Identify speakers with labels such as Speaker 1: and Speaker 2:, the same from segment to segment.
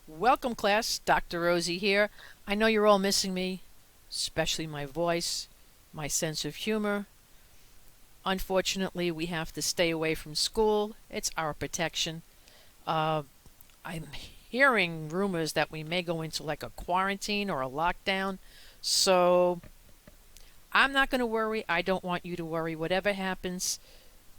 Speaker 1: Welcome, class. Dr. Rosie here. I know you're all missing me, especially my voice, my sense of humor. Unfortunately, we have to stay away from school. It's our protection. I'm hearing rumors that we may go into like a quarantine or a lockdown. So I'm not going to worry. I don't want you to worry. Whatever happens,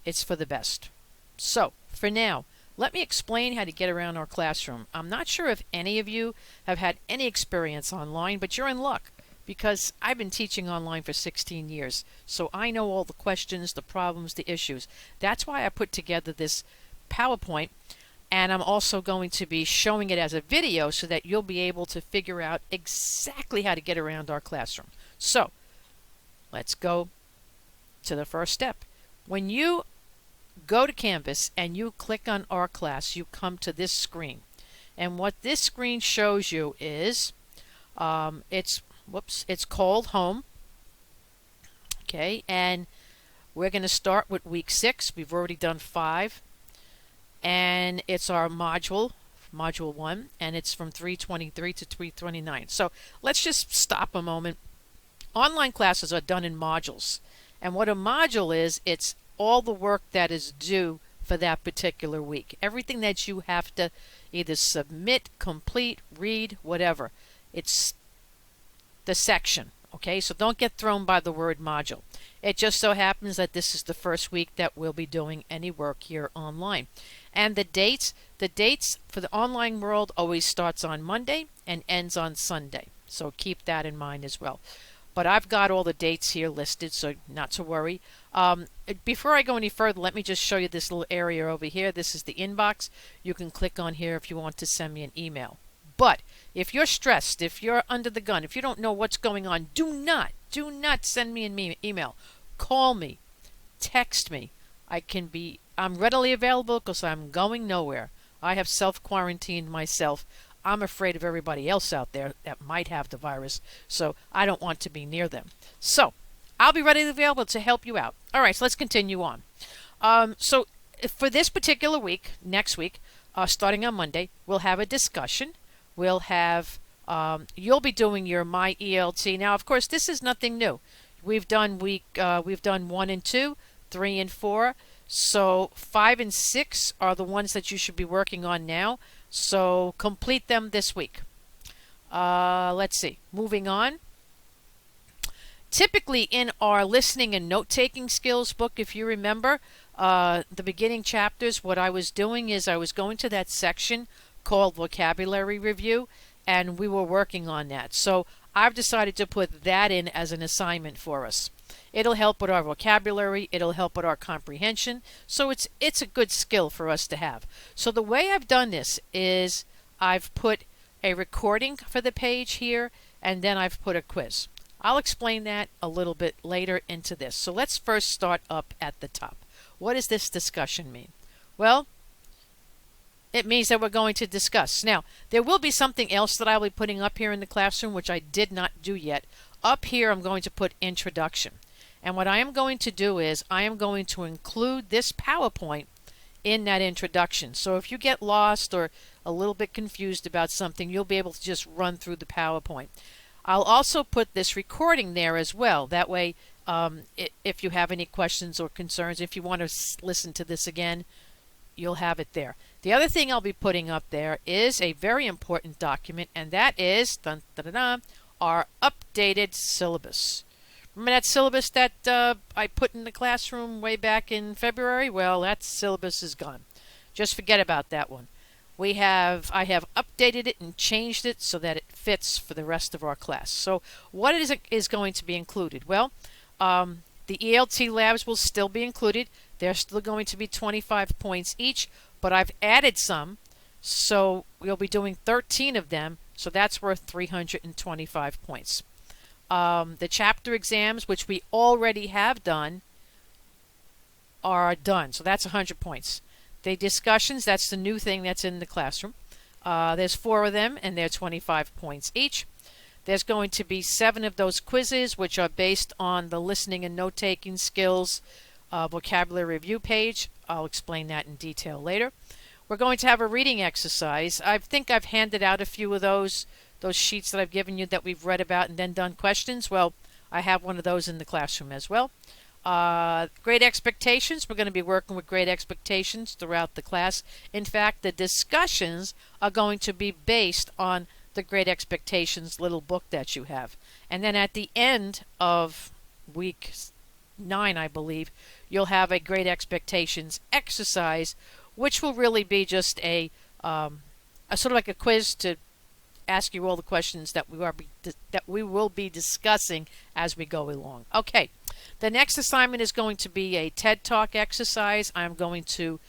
Speaker 1: it's for the best. So, for now, let me explain how to get around our classroom. I'm not sure if any of you have had any experience online, but you're in luck because I've been teaching online for 16 years. So I know all the questions, the problems, the issues. That's why I put together this PowerPoint, and I'm also going to be showing it as a video so that you'll be able to figure out exactly how to get around our classroom. So, let's go to the first step. When you go to Canvas and you click on our class, you come to this screen. And what this screen shows you is it's called Home. Okay, and we're going to start with week 6. We've already done 5. And it's our module 1, and it's from 323 to 329. So let's just stop a moment. Online classes are done in modules. And what a module is, it's all the work that is due for that particular week. Everything that you have to either submit, complete, read, whatever. It's the section. Okay, so don't get thrown by the word module. It just so happens that this is the first week that we'll be doing any work here online. And the dates for the online world always starts on Monday and ends on Sunday. So keep that in mind as well. But I've got all the dates here listed, so not to worry. Before I go any further, let me just show you this little area over here. This is the inbox. You can click on here if you want to send me an email. But if you're stressed, if you're under the gun, if you don't know what's going on, do not send me an email. Call me, text me. I'm readily available because I'm going nowhere. I have self-quarantined myself. I'm afraid of everybody else out there that might have the virus, so I don't want to be near them. So I'll be readily available to help you out. All right, so let's continue on. So for this particular week, next week, starting on Monday, we'll have a discussion. We'll have, you'll be doing your My ELT. Now, of course, this is nothing new. We've done 1 and 2, 3 and 4. So 5 and 6 are the ones that you should be working on now. So complete them this week. Let's see. Moving on. Typically in our listening and note-taking skills book, if you remember, the beginning chapters, what I was doing is I was going to that section called Vocabulary Review, and we were working on that. So I've decided to put that in as an assignment for us. It'll help with our vocabulary, it'll help with our comprehension, so it's a good skill for us to have. So the way I've done this is I've put a recording for the page here, and then I've put a quiz. I'll explain that a little bit later into this. So let's first start up at the top. What does this discussion mean? Well, it means that we're going to discuss. Now, there will be something else that I'll be putting up here in the classroom, which I did not do yet. Up here, I'm going to put introduction. And what I am going to do is I am going to include this PowerPoint in that introduction. So if you get lost or a little bit confused about something, you'll be able to just run through the PowerPoint. I'll also put this recording there as well. That way, if you have any questions or concerns, if you want to listen to this again, you'll have it there. The other thing I'll be putting up there is a very important document, and that is our updated syllabus. Remember that syllabus that I put in the classroom way back in February? Well, that syllabus is gone. Just forget about that one. I have updated it and changed it so that it fits for the rest of our class. So what is going to be included? Well, the ELT labs will still be included. They're still going to be 25 points each, but I've added some, so we'll be doing 13 of them, so that's worth 325 points. The chapter exams, which we already have done, are done, so that's 100 points. The discussions, that's the new thing that's in the classroom. There's 4 of them, and they're 25 points each. There's going to be 7 of those quizzes, which are based on the listening and note-taking skills vocabulary review page. I'll explain that in detail later. we're going to have a reading exercise. I think I've handed out a few of those sheets that I've given you that we've read about and then done questions. Well, I have one of those in the classroom as well. Great Expectations. We're going to be working with Great Expectations throughout the class. In fact, the discussions are going to be based on the Great Expectations little book that you have. And then at the end of week 9, I believe, you'll have a Great Expectations exercise, which will really be just a sort of like a quiz to ask you all the questions that we will be discussing as we go along. Okay, the next assignment is going to be a TED Talk exercise. I'm going to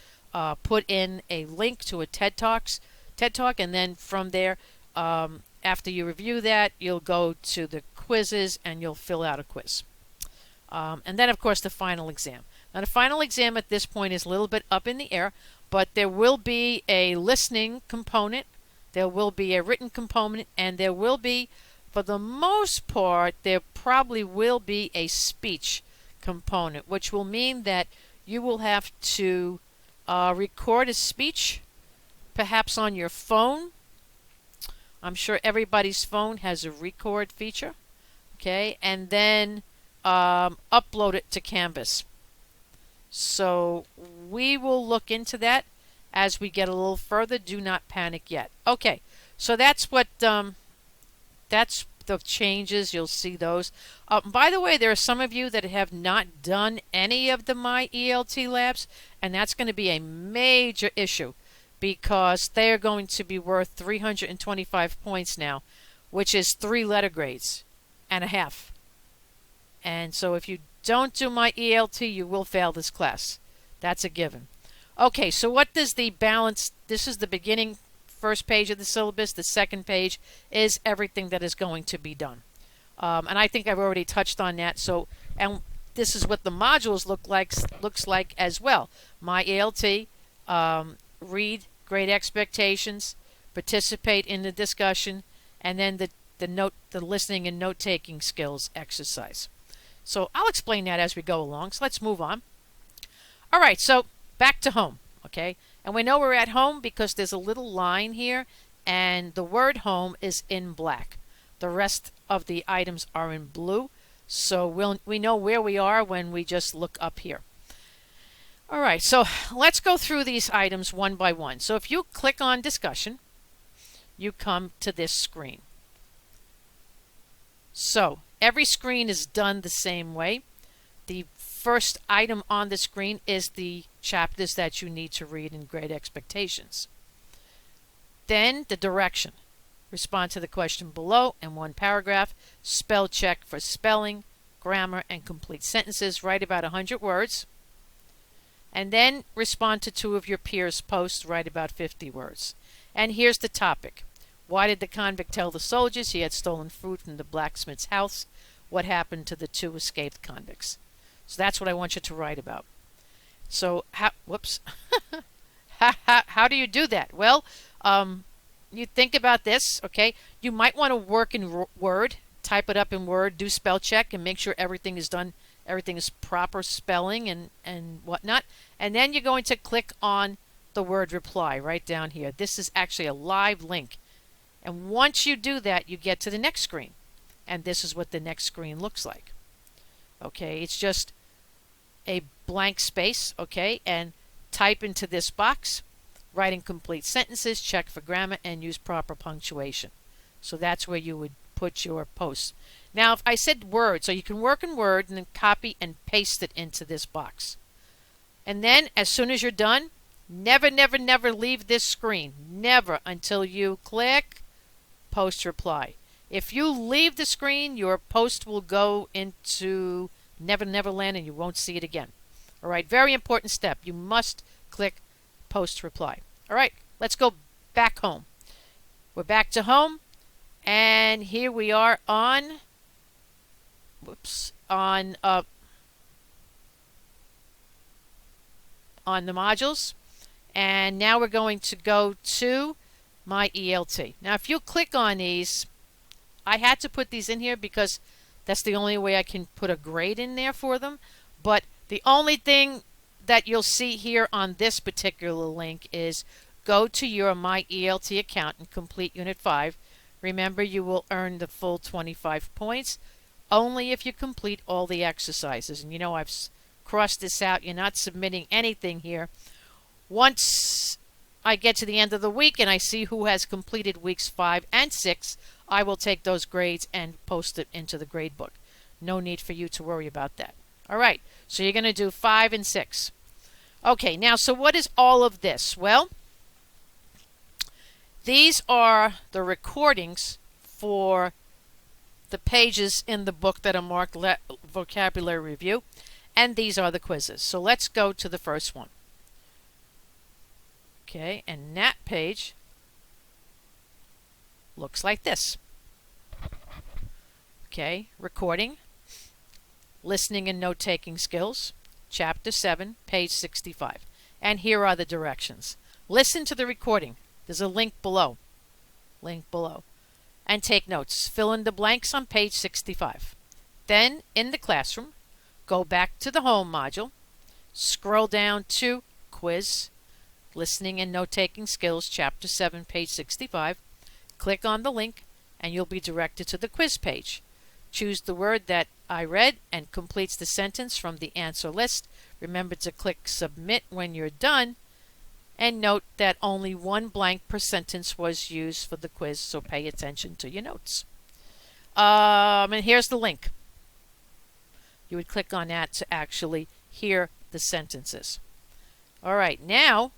Speaker 1: put in a link to a TED Talk, and then from there, after you review that, you'll go to the quizzes and you'll fill out a quiz. And then, of course, the final exam. Now, the final exam at this point is a little bit up in the air, but there will be a listening component, there will be a written component, and there will be, for the most part, there probably will be a speech component, which will mean that you will have to record a speech, perhaps on your phone. I'm sure everybody's phone has a record feature, okay, and then upload it to Canvas. So we will look into that as we get a little further. Do not panic yet. Okay, so that's what that's the changes. You'll see those. By the way, there are some of you that have not done any of the My ELT labs, and that's going to be a major issue because they are going to be worth 325 points now, which is 3 letter grades and a half. And so if you don't do My ELT, you will fail this class. That's a given. Okay, so what does the balance, this is the beginning first page of the syllabus. The second page is everything that is going to be done. And I think I've already touched on that. So, and this is what the modules looks like as well. My ELT, read Great Expectations, participate in the discussion, and then the listening and note-taking skills exercise. So I'll explain that as we go along. So let's move on. All right, so back to home, okay? And we know we're at home because there's a little line here, and the word home is in black. The rest of the items are in blue, so we know where we are when we just look up here. All right, so let's go through these items one by one. So if you click on discussion, you come to this screen. So every screen is done the same way. The first item on the screen is the chapters that you need to read in Great Expectations. Then the direction. Respond to the question below in one paragraph. Spell check for spelling, grammar, and complete sentences. Write about 100 words. And then respond to 2 of your peers' posts. Write about 50 words. And here's the topic. Why did the convict tell the soldiers he had stolen food from the blacksmith's house? What happened to the 2 escaped convicts? So that's what I want you to write about. So, whoops. How do you do that? Well, you think about this, okay? You might want to work in Word, type it up in Word, do spell check, and make sure everything is done, everything is proper spelling and whatnot. And then you're going to click on the word reply right down here. This is actually a live link. And once you do that, you get to the next screen. And this is what the next screen looks like. Okay, it's just a blank space, okay, and type into this box, write in complete sentences, check for grammar, and use proper punctuation. So that's where you would put your posts. Now, if I said Word, so you can work in Word and then copy and paste it into this box. And then, as soon as you're done, never, never, never leave this screen. Never until you click Post Reply. If you leave the screen, your post will go into Never Never Land and you won't see it again. All right, very important step. You must click Post Reply. All right, let's go back home. We're back to home, and here we are on, on the modules, and now we're going to go to My ELT. Now, if you click on these, I had to put these in here because that's the only way I can put a grade in there for them. But the only thing that you'll see here on this particular link is go to your My ELT account and complete Unit 5. Remember, you will earn the full 25 points only if you complete all the exercises. And you know, I've crossed this out. You're not submitting anything here. Once I get to the end of the week and I see who has completed weeks 5 and 6, I will take those grades and post it into the grade book. No need for you to worry about that. All right, so you're going to do 5 and 6. Okay, now, so what is all of this? Well, these are the recordings for the pages in the book that are marked vocabulary review, and these are the quizzes. So let's go to the first one. Okay, and that page looks like this. Okay, recording, listening and note-taking skills, Chapter 7, page 65. And here are the directions. Listen to the recording. There's a link below. And take notes. Fill in the blanks on page 65. Then, in the classroom, go back to the home module, scroll down to quiz, listening and note-taking skills, Chapter 7, page 65. Click on the link, and you'll be directed to the quiz page. Choose the word that I read and completes the sentence from the answer list. Remember to click submit when you're done, and note that only one blank per sentence was used for the quiz, so pay attention to your notes. And here's the link. You would click on that to actually hear the sentences. All right, now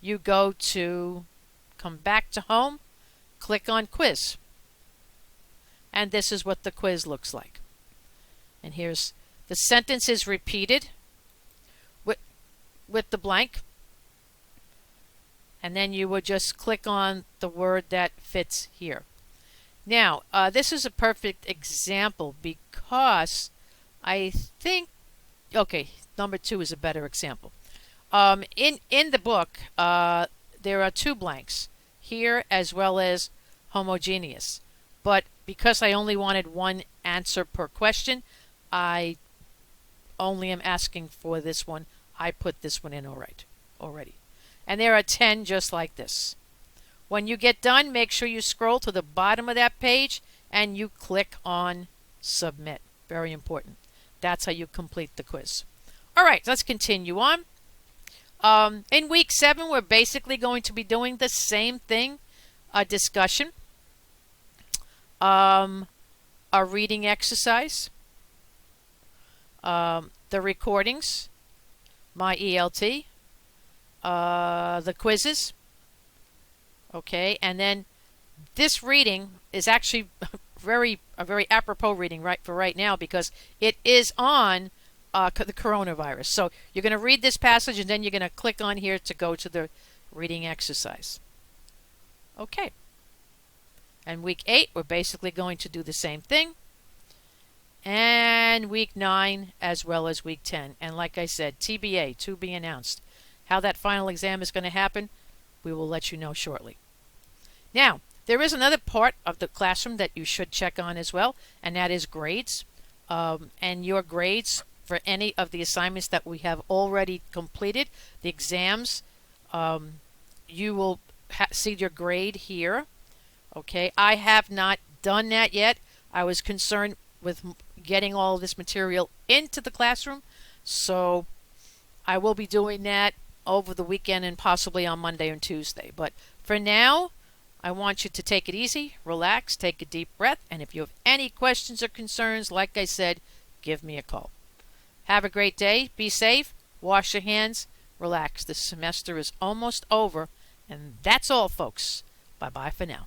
Speaker 1: you come back to home, click on quiz. And this is what the quiz looks like. And here's the sentences repeated with the blank. And then you would just click on the word that fits here. Now, this is a perfect example because I think, okay, number 2 is a better example. In the book, there are 2 blanks here as well as homogeneous. But because I only wanted one answer per question, I only am asking for this one. I put this one in already. And there are 10 just like this. When you get done, make sure you scroll to the bottom of that page and you click on submit. Very important. That's how you complete the quiz. All right, let's continue on. In week 7, we're basically going to be doing the same thing, a discussion, a reading exercise, the recordings, My ELT, the quizzes. Okay, and then this reading is actually a very apropos reading for right now because it is on the coronavirus. So you're going to read this passage and then you're going to click on here to go to the reading exercise. Okay. And week 8, we're basically going to do the same thing. And week 9 as well as week 10. And like I said, TBA, to be announced. How that final exam is going to happen, we will let you know shortly. Now, there is another part of the classroom that you should check on as well, and that is grades. And your grades for any of the assignments that we have already completed, the exams, you will see your grade here. Okay, I have not done that yet. I was concerned with getting all of this material into the classroom, so I will be doing that over the weekend and possibly on Monday and Tuesday. But for now, I want you to take it easy, relax, take a deep breath, and if you have any questions or concerns, like I said, give me a call. Have a great day, be safe, wash your hands, relax. The semester is almost over, and that's all, folks. Bye-bye for now.